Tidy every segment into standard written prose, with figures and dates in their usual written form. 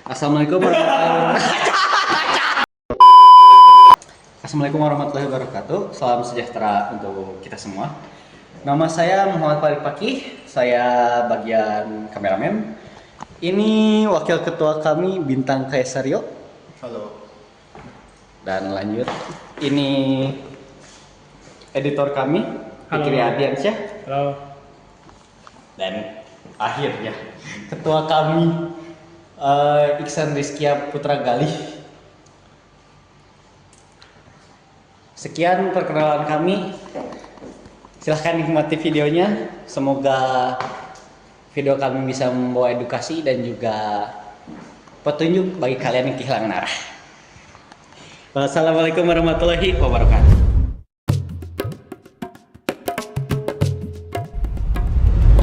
Assalamualaikum warahmatullahi wabarakatuh. Assalamualaikum warahmatullahi wabarakatuh. Salam sejahtera untuk kita semua. Nama saya Muhammad Farid Fakih. Saya bagian kameramen. Ini wakil ketua kami Bintang Kaisario. Halo. Dan lanjut. Ini editor kami Fikri Ardiansyah. Halo. Dan akhirnya ketua kami Iksan Rizkia Putra Galih. Sekian perkenalan kami. Silahkan nikmati videonya. Semoga video kami bisa membawa edukasi dan juga petunjuk bagi kalian yang kehilangan arah. Wassalamualaikum warahmatullahi wabarakatuh.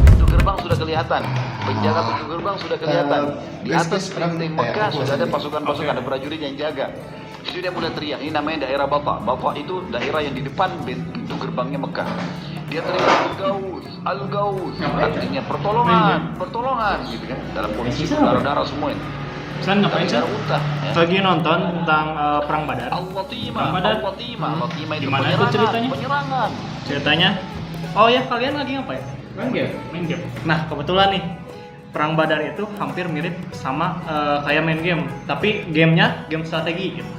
Pintu gerbang sudah kelihatan. Penjaga pintu gerbang sudah kelihatan. Di atas pintu Mekah sudah ada pasukan-pasukan, ada prajurit yang jaga. Di situ dia mulai teriak. Ini namanya daerah Bapak. Bapak itu daerah yang di depan pintu gerbangnya Mekah. Dia teriak Al-Gaus, Al-Gaus. Artinya pertolongan, gitu kan. Dalam kondisi darah-darah semua ini. San ngapain sih? Lagi nonton tentang perang Badar. Al-Watimah itu Gimana itu ceritanya? penyerangan. Ceritanya? Oh ya, kalian lagi ngapain? Main game. Nah, kebetulan nih perang Badar itu hampir mirip sama kayak main game, tapi gamenya game strategi gitu.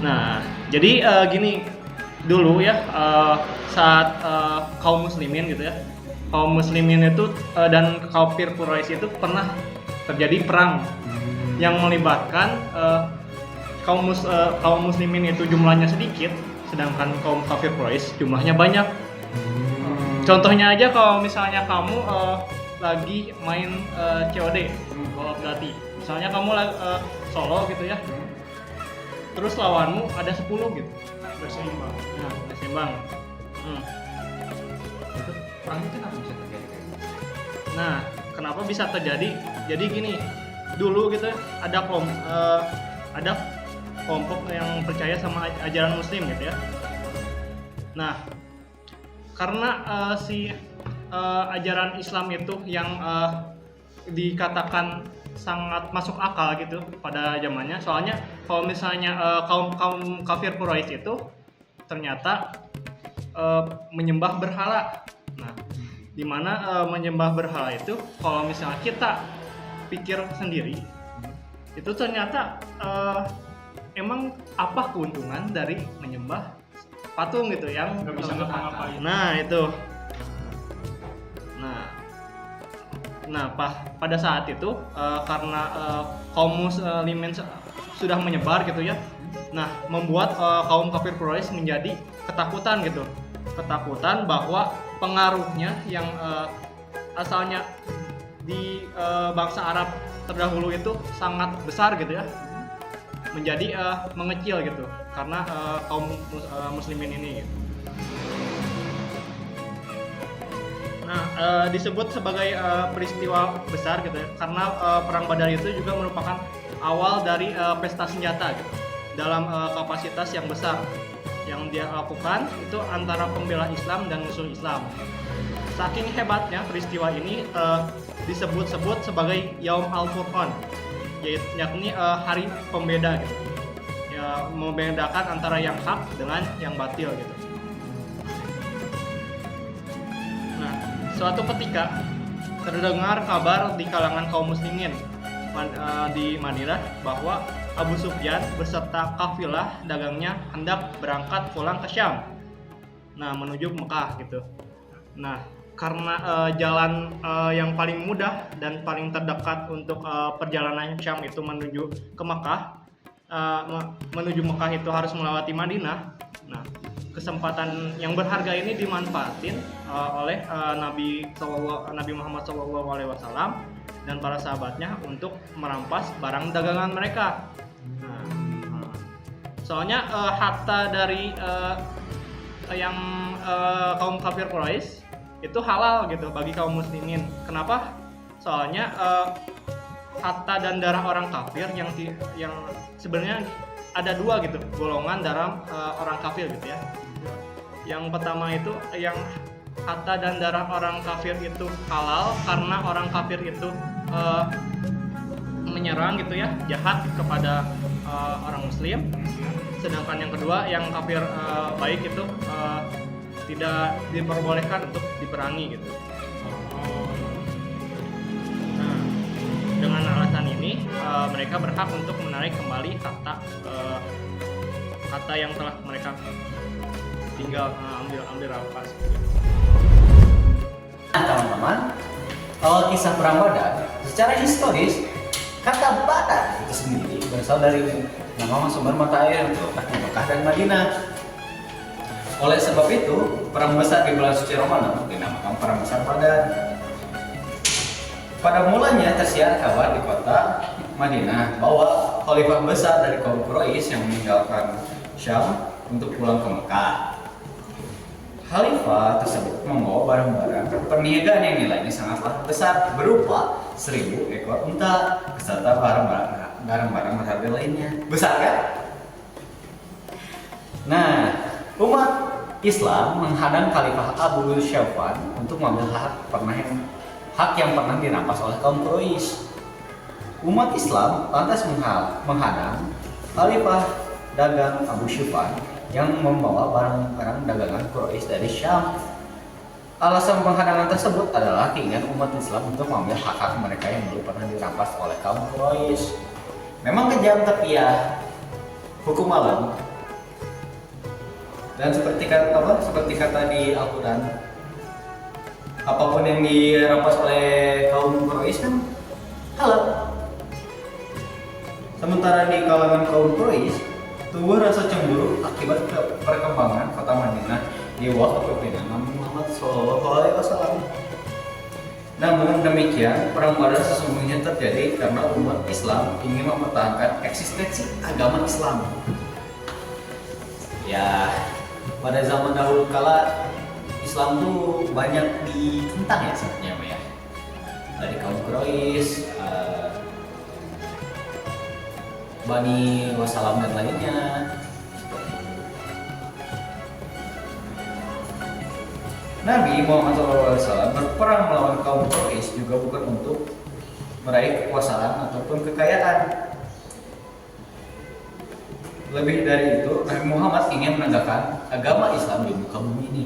Nah, jadi gini dulu ya, saat kaum muslimin gitu ya, kaum muslimin itu dan kafir Quraisy itu pernah terjadi perang yang melibatkan kaum muslimin itu jumlahnya sedikit, sedangkan kaum kafir Quraisy jumlahnya banyak. Contohnya aja kalau misalnya kamu lagi main COD, Call of Duty. Misalnya kamu solo gitu ya. Terus lawanmu ada 10 gitu. Berseimbang. Nah, berseimbang. Itu perang itu kenapa bisa terjadi kayak gitu? Nah, kenapa bisa terjadi? Jadi gini, dulu gitu ya, ada kelompok yang percaya sama ajaran Muslim gitu ya. Nah, karena ajaran Islam itu yang dikatakan sangat masuk akal gitu pada zamannya. Soalnya kalau misalnya kaum kafir Quraisy itu ternyata menyembah berhala. Nah, di mana menyembah berhala itu kalau misalnya kita pikir sendiri, itu ternyata emang apa keuntungan dari menyembah patung gitu yang Nggak bisa ngapa-ngapain. Nah, itu. Nah, pada saat itu karena kaum muslimin sudah menyebar gitu ya. Nah, membuat kaum kafir Quraisy menjadi ketakutan gitu. Ketakutan bahwa pengaruhnya yang asalnya di bangsa Arab terdahulu itu sangat besar gitu ya. Menjadi mengecil gitu karena kaum muslimin ini gitu. Nah, disebut sebagai peristiwa besar gitu ya, karena perang Badar itu juga merupakan awal dari pesta senjata gitu, dalam kapasitas yang besar yang dia lakukan itu antara pembela Islam dan musuh Islam. Saking hebatnya peristiwa ini disebut-sebut sebagai Yaum Al-Furqan, yakni hari pembeda gitu. Ya, membedakan antara yang hak dengan yang batil gitu. Nah, suatu ketika terdengar kabar di kalangan kaum muslimin di Madinah bahwa Abu Sufyan beserta kafilah dagangnya hendak berangkat pulang ke Syam. Nah, menuju Mekah gitu. Nah, karena jalan yang paling mudah dan paling terdekat untuk perjalanan Syam itu menuju ke Mekah, menuju Mekah itu harus melewati Madinah. Nah, kesempatan yang berharga ini dimanfaatin oleh Nabi Muhammad SAW dan para sahabatnya untuk merampas barang dagangan mereka. Nah, soalnya harta dari yang kaum kafir Quraisy itu halal gitu bagi kaum muslimin. Kenapa? Soalnya harta dan darah orang kafir yang sebenarnya ada dua gitu golongan dalam orang kafir gitu ya. Yang pertama itu yang harta dan darah orang kafir itu halal karena orang kafir itu penyerang gitu ya, jahat kepada orang Muslim. Sedangkan yang kedua yang kafir baik itu tidak diperbolehkan untuk diperangi gitu. Nah, dengan alasan ini mereka berhak untuk menarik kembali harta yang telah mereka tinggal ambil rampas. Nah teman-teman, awal kisah perang Badar, secara historis kata Badar itu sendiri berasal dari nama sumber mata air yang terletak di Mekah dan Madinah. Oleh sebab itu, perang besar di bulan suci Ramadan dinamakan perang besar Badar. Pada mulanya tersiar kabar di kota Madinah bahwa khalifah besar dari kaum Quraisy yang meninggalkan Syam untuk pulang ke Mekah. Khalifah tersebut membawa barang-barang perniagaan yang nilainya sangatlah besar berupa 1000 ekor unta beserta barang-barang berharga lainnya. Besar kan? Nah, umat Islam menghadang Khalifah Abu Syafwan untuk mengambil hak yang pernah dirampas oleh kaum Quraisy. Umat Islam lantas menghadang Khalifah dagang Abu Syafwan yang membawa barang-barang dagangan Quraisy dari Syam. Alasan penghadangan tersebut adalah keinginan umat Islam untuk mengambil hak-hak mereka yang dulu pernah dirampas oleh kaum Quraisy. Memang kejam tapi ya hukum alam. Dan seperti kata di Al-Quran, apapun yang dirampas oleh kaum Quraisy kan halal. Sementara di kalangan kaum Quraisy tumbuh rasa cemburu akibat perkembangan kota Madinah di waktu kepemimpinan Nabi Muhammad SAW. Namun demikian, perang Badar sesungguhnya terjadi karena umat Islam ingin mempertahankan eksistensi agama Islam. Ya, pada zaman dahulu kala Islam tuh banyak ditentang ya sebenarnya, ya. Dari kaum Quraisy, Bani Wassalam dan lainnya. Nabi Muhammad SAW berperang melawan kaum Quraisy juga bukan untuk meraih kekuasaan ataupun kekayaan. Lebih dari itu, Nabi Muhammad ingin menegakkan agama Islam di muka bumi ini.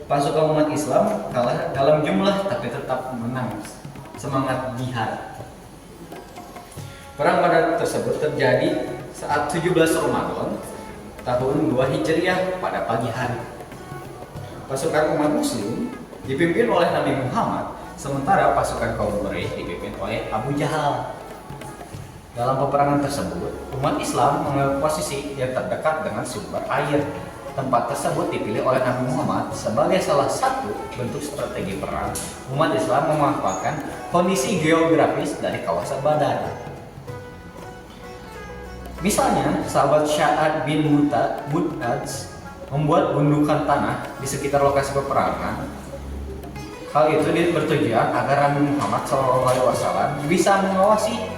Pasukan umat Islam kalah dalam jumlah tapi tetap menang. Semangat jihad. Perang Badar tersebut terjadi saat 17 Ramadan tahun 2 Hijriah pada pagi hari. Pasukan umat Muslim dipimpin oleh Nabi Muhammad, sementara pasukan kaum Quraisy dipimpin oleh Abu Jahal. Dalam peperangan tersebut, umat Islam mengambil posisi yang terdekat dengan sumber air. Tempat tersebut dipilih oleh Nabi Muhammad sebagai salah satu bentuk strategi perang. Umat Islam memanfaatkan kondisi geografis dari kawasan Badar. Misalnya, sahabat Sya'ad bin Mu'adz membuat gundukan tanah di sekitar lokasi peperangan. Hal itu bertujuan agar Nabi Muhammad SAW bisa mengawasi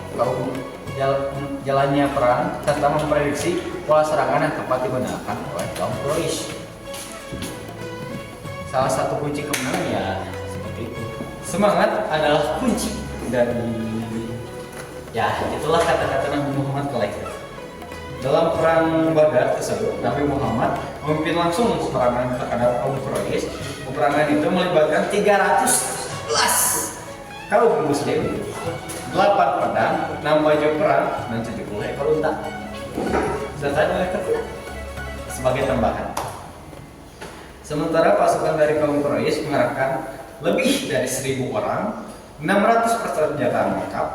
jalannya perang serta memprediksi pola serangan yang tepat digunakan oleh kaum Quraisy. Salah satu kunci kemenangan ya seperti itu. Semangat adalah kunci dari itulah kata-kata Nabi Muhammad kala itu. Dalam perang Badar tersebut, Nabi Muhammad memimpin langsung peperangan terhadap kaum Quraisy. Peperangan itu melibatkan 311 kaum Muslim, 8 pedang, 6 baju perang, dan 70 ekor unta. Serta 2 ekor kuda sebagai tambahan. Sementara pasukan dari kaum Quraisy mengerahkan lebih dari 1000 orang, 600 persenjataan lengkap,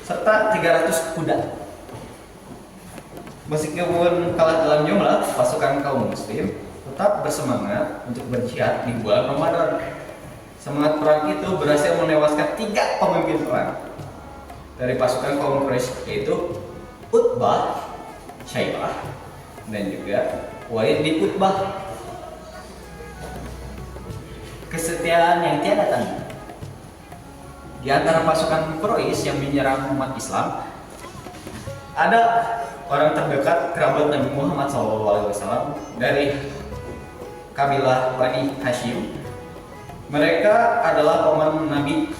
serta 300 kuda. Meskipun kalah dalam jumlah, pasukan kaum Muslim tetap bersemangat untuk berjihad di bulan Ramadan. Semangat perang itu berhasil menewaskan 3 pemimpin perang dari pasukan kaum Quraisy, yaitu Utbah, Syaibah, dan juga Walid bin Utbah. Kesetiaan yang tiada tanding. Di antara pasukan Quraisy yang menyerang umat Islam, ada orang terdekat kerabat Nabi Muhammad SAW dari kabilah Bani Hashim. Mereka adalah paman Nabi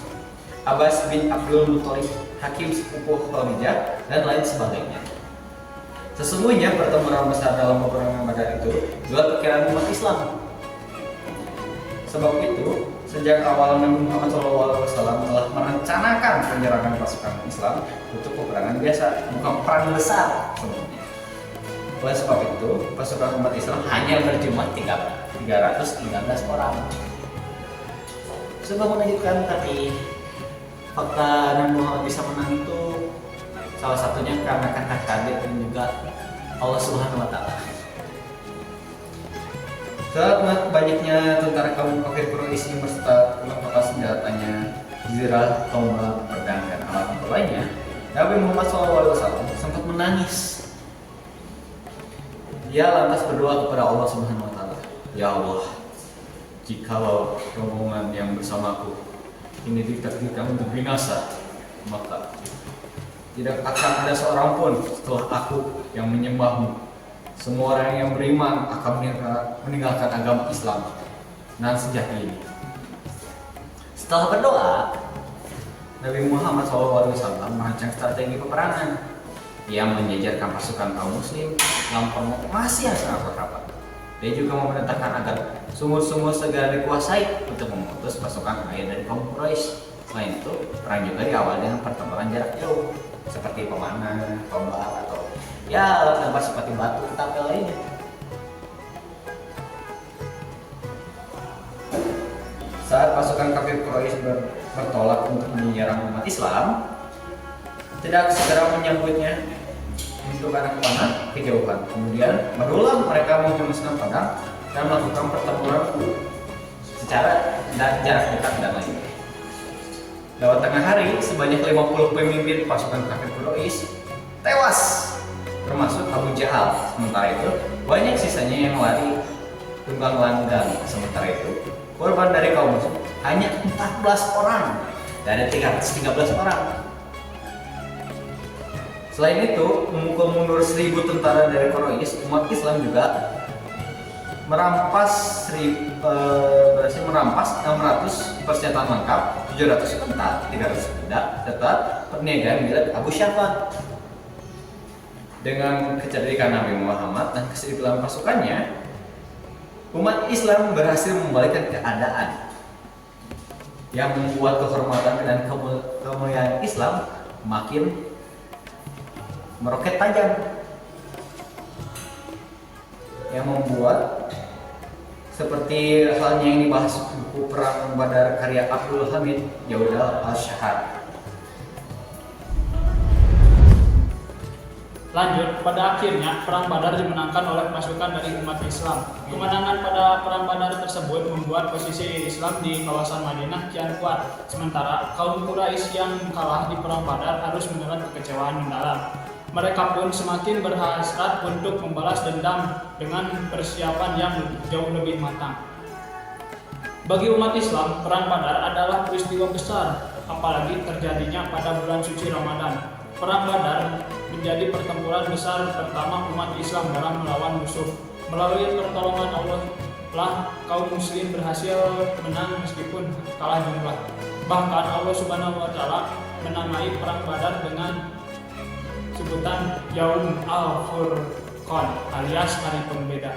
Abbas bin Abdul Muthalib, hakim sepupu Khadijah, dan lain sebagainya. Sesungguhnya pertempuran besar dalam peperangan Badar itu juga perkiraan umat Islam. Sebab itu, sejak awal Nabi Muhammad SAW telah merencanakan penyerangan pasukan Islam untuk peperangan biasa, bukan perang besar sebelumnya. Oleh sebab itu, pasukan umat Islam hanya berjumlah 313 orang. Sungguh menakjubkan, tapi fakta Nabi Muhammad bisa menang itu salah satunya karena kata kadir dan juga Allah Subhanahu wa Ta'ala. Saat banyaknya tentara kaum kafir Quraisy yang berserta kelengkapan senjatanya, zirah, tombak, pedang, dan alat tempur lainnya, Nabi Muhammad SAW sempat menangis. Dia lantas berdoa kepada Allah Subhanahu wa Ta'ala, "Ya Allah, jikalau rombongan yang bersamaku ini ditakdirkan untuk binasa, maka tidak akan ada seorang pun setelah aku yang menyembahmu. Semua orang yang beriman akan meninggalkan agama Islam dan sejati ini." Setelah berdoa, Nabi Muhammad SAW merancang strategi peperangan. Ia menjejarkan pasukan kaum muslim dalam formasi yang sangat rapat. Dia juga memerintahkan agar sumur-sumur segera dikuasai untuk memutus pasukan air dari kaum Quraisy. Selain itu, perang juga diawali dengan pertempuran jarak jauh, seperti pemanah, tombak, atau ya alat lempar seperti batu, ketapel lainnya. Saat pasukan kafir Quraisy bertolak untuk menyerang umat Islam, tidak segera menyambutnya untuk anak panah kejauhan. Kemudian berulang mereka menghunuskan pedang dan melakukan pertempuran secara jarak dekat dan lainnya. Lewat tengah hari, sebanyak 50 pemimpin pasukan kafir Quraisy tewas, termasuk Abu Jahal. Sementara itu, banyak sisanya yang lari tunggang langgang. Sementara itu, korban dari kaum muslim hanya 14 orang dari 313 orang. Selain itu, memukul mundur 1000 tentara dari Quraisy, umat Islam juga berhasil merampas 600 persenjataan lengkap, 700 unta, 300 kuda, serta perniagaan milik Abu Syafan. Dengan kecerdikan Nabi Muhammad dan keserikalan pasukannya, umat Islam berhasil membalikkan keadaan yang membuat kehormatan dan kemuliaan Islam makin meroket tajam, yang membuat seperti halnya yang dibahas buku Perang Badar karya Abdul Hamid Jaudal Al-Shahar. Lanjut, pada akhirnya Perang Badar dimenangkan oleh pasukan dari umat Islam. Kemenangan pada Perang Badar tersebut membuat posisi Islam di kawasan Madinah kian kuat. Sementara kaum Quraisy yang kalah di Perang Badar harus menelan kekecewaan mendalam. Mereka pun semakin berhasrat untuk membalas dendam dengan persiapan yang jauh lebih matang. Bagi umat Islam, Perang Badar adalah peristiwa besar, apalagi terjadinya pada bulan suci Ramadan. Perang Badar menjadi pertempuran besar pertama umat Islam dalam melawan musuh. Melalui pertolongan Allah lah kaum muslim berhasil menang meskipun kalah jumlah. Bahkan Allah Subhanahu wa Ta'ala menamai Perang Badar dengan sebutan Yaum Al-Furqan alias hari pembeda.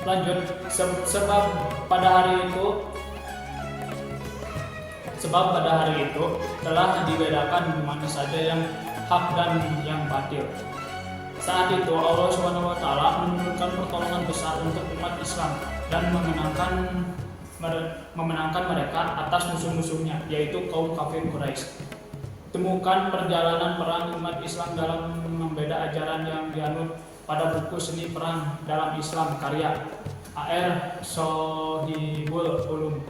Lanjut, sebab pada hari itu telah dibedakan mana saja yang hak dan yang batil. Saat itu Allah Subhanahu wa Ta'ala menurunkan pertolongan besar untuk umat Islam dan memenangkan mereka atas musuh-musuhnya, yaitu kaum kafir Quraisy. Temukan perjalanan perang umat Islam dalam membeda ajaran yang dianut pada buku Seni Perang dalam Islam karya A.R. Sohibul Ulum.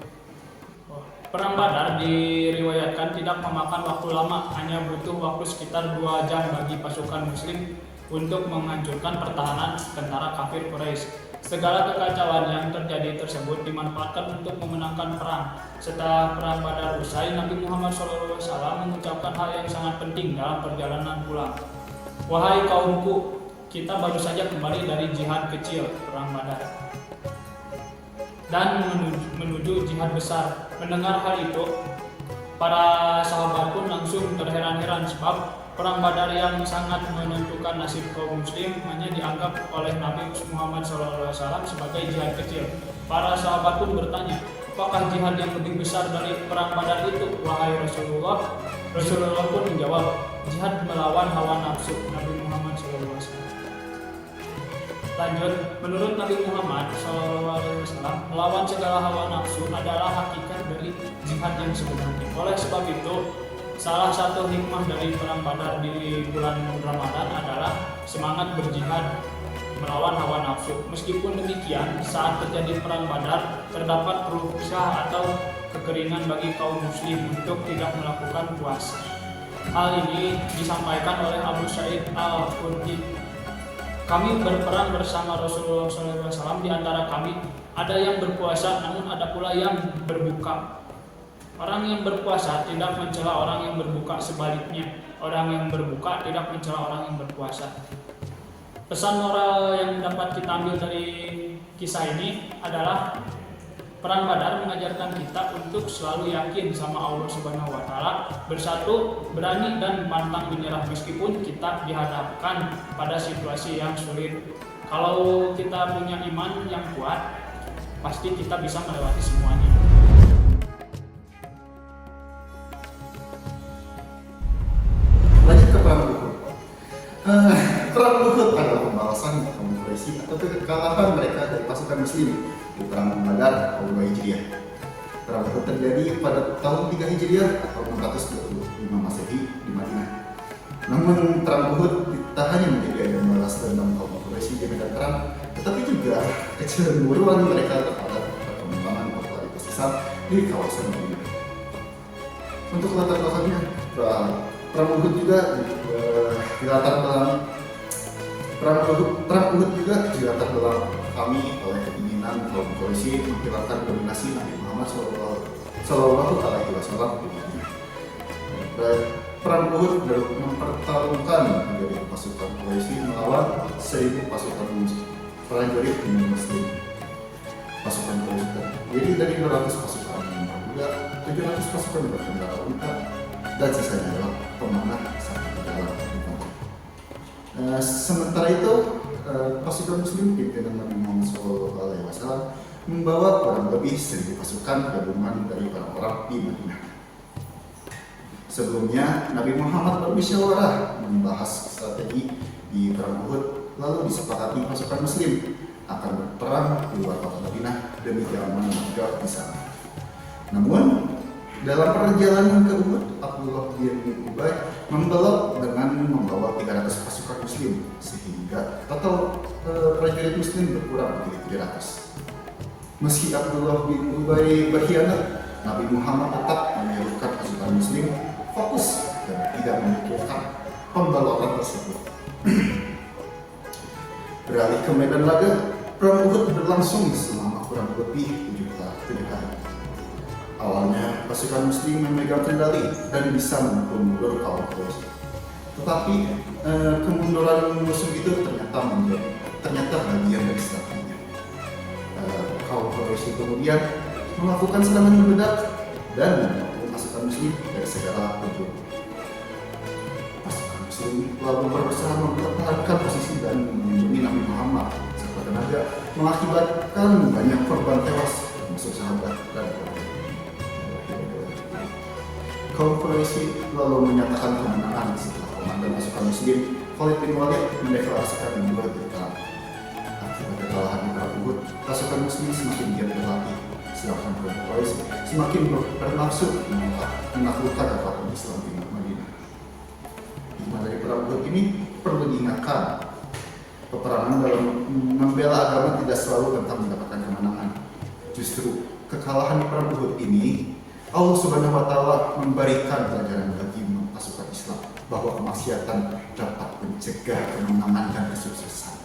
Perang Badar diriwayatkan tidak memakan waktu lama, hanya butuh waktu sekitar 2 jam bagi pasukan muslim untuk menghancurkan pertahanan tentara kafir Quraisy. Segala kekacauan yang terjadi tersebut dimanfaatkan untuk memenangkan perang. Setelah Perang Badar usai, Nabi Muhammad SAW mengucapkan hal yang sangat penting dalam perjalanan pulang. "Wahai kaumku, kita baru saja kembali dari jihad kecil, Perang Badar, dan menuju jihad besar. Mendengar hal itu, para sahabat pun langsung terheran-heran sebab perang Badar yang sangat menentukan nasib kaum muslim hanya dianggap oleh Nabi Muhammad SAW sebagai jihad kecil. Para sahabat pun bertanya, apakah jihad yang lebih besar dari perang Badar itu, wahai Rasulullah? Rasulullah pun menjawab, jihad melawan hawa nafsu. Nabi Muhammad SAW. Lanjut, menurut Nabi Muhammad SAW, melawan segala hawa nafsu adalah hakikat dari jihad yang sebenarnya. Oleh sebab itu, salah satu hikmah dari perang Badar di bulan Ramadan adalah semangat berjihad melawan hawa nafsu. Meskipun demikian, saat terjadi perang Badar, terdapat rukhsah atau kekeringan bagi kaum muslim untuk tidak melakukan puasa. Hal ini disampaikan oleh Abu Sa'id Al-Khudri. Kami berperang bersama Rasulullah SAW, di antara kami ada yang berpuasa, namun ada pula yang berbuka. Orang yang berpuasa tidak mencela orang yang berbuka, sebaliknya orang yang berbuka tidak mencela orang yang berpuasa. Pesan moral yang dapat kita ambil dari kisah ini adalah perang Badar mengajarkan kita untuk selalu yakin sama Allah Subhanahu wa taala, bersatu, berani dan pantang menyerah meskipun kita dihadapkan pada situasi yang sulit. Kalau kita punya iman yang kuat, pasti kita bisa melewati semuanya. Lanjut ke perang Uhud. Perang Uhud adalah pembalasan kaum Quraisy atau kekalahan mereka dari pasukan Muslim di perang Badar tahun 2 Hijriah. Perang Uhud terjadi pada tahun 3 Hijriah atau 425 Masehi di Madinah. Namun perang Uhud tak hanya menjadi ajang balas dendam kaum Quraisy di medan perang, tetapi juga kecemburuan mereka terhadap perkembangan popularitas Islam di kawasan Madinah. Untuk latar belakangnya, perang Uhud juga dilatar belakangi perang Uhud juga dilatar belakangi oleh keinginan kaum Quraisy menghilangkan dominasi Nabi Muhammad Sallallahu Alaihi Wasallam di Madinah. Perang Uhud mempertaruhkan menjadi pasukan Quraisy melawan 1.000 pasukan prajurit Muslim. Pasukan Quraisy jadi dari 200 pasukan berkuda, 700 pasukan berkendara unta, dan sisanya adalah pemanah sampai ke dalam. Sementara itu, pasukan Muslim pimpinan Nabi Muhammad SAW membawa kurang lebih 1.000 pasukan gabungan dari orang-orang di Madinah. Sebelumnya, Nabi Muhammad bermusyawarah membahas strategi di perang Uhud, lalu disepakati pasukan Muslim akan berperang di luar kota Madinah demi keamanan warga di sana. Namun, dalam perjalanan ke Uhud, Abdullah bin Ubay membelot dengan membawa 300 pasukan Muslim, sehingga total prajurit Muslim berkurang menjadi 300. Meski Abdullah bin Ubay berkhianat, Nabi Muhammad tetap menyuruhkan pasukan Muslim fokus dan tidak memikirkan pembelotan tersebut. Beralih ke medan laga, perang Uhud berlangsung selama kurang lebih 7 hari. Awalnya pasukan Muslim memegang kendali dan bisa memukul mundur kaum Quraisy. Tetapi kemunduran musuh itu ternyata bagian dari strateginya. Kaum Quraisy kemudian melakukan serangan mendadak dan memukul pasukan Muslim dari segala penjuru. Pasukan Muslim lalu berusaha mempertahankan posisi dan melindungi Nabi Muhammad serta tenaga, mengakibatkan banyak korban tewas termasuk sahabat dan keluarga. Kaum Quraisy lalu menyatakan kemenangan setelah komandan pasukan Muslim Khalid bin Walid mendeklarasikan mundur dari perang. Akibat kekalahan di perang Uhud, pasukan Muslim semakin giat berlatih, sedangkan kaum Quraisy semakin bernafsu menaklukkan kekuatan Islam di Madinah. Hikmah dari perang Uhud ini perlu diingatkan. Peperangan dalam membela agama tidak selalu tentang mendapatkan kemenangan. Justru kekalahan di perang Uhud ini Allah Subhanahu wa taala memberikan pelajaran bagi pasukan Islam bahwa kemaksiatan dapat mencegah kemenangan dan kesuksesan.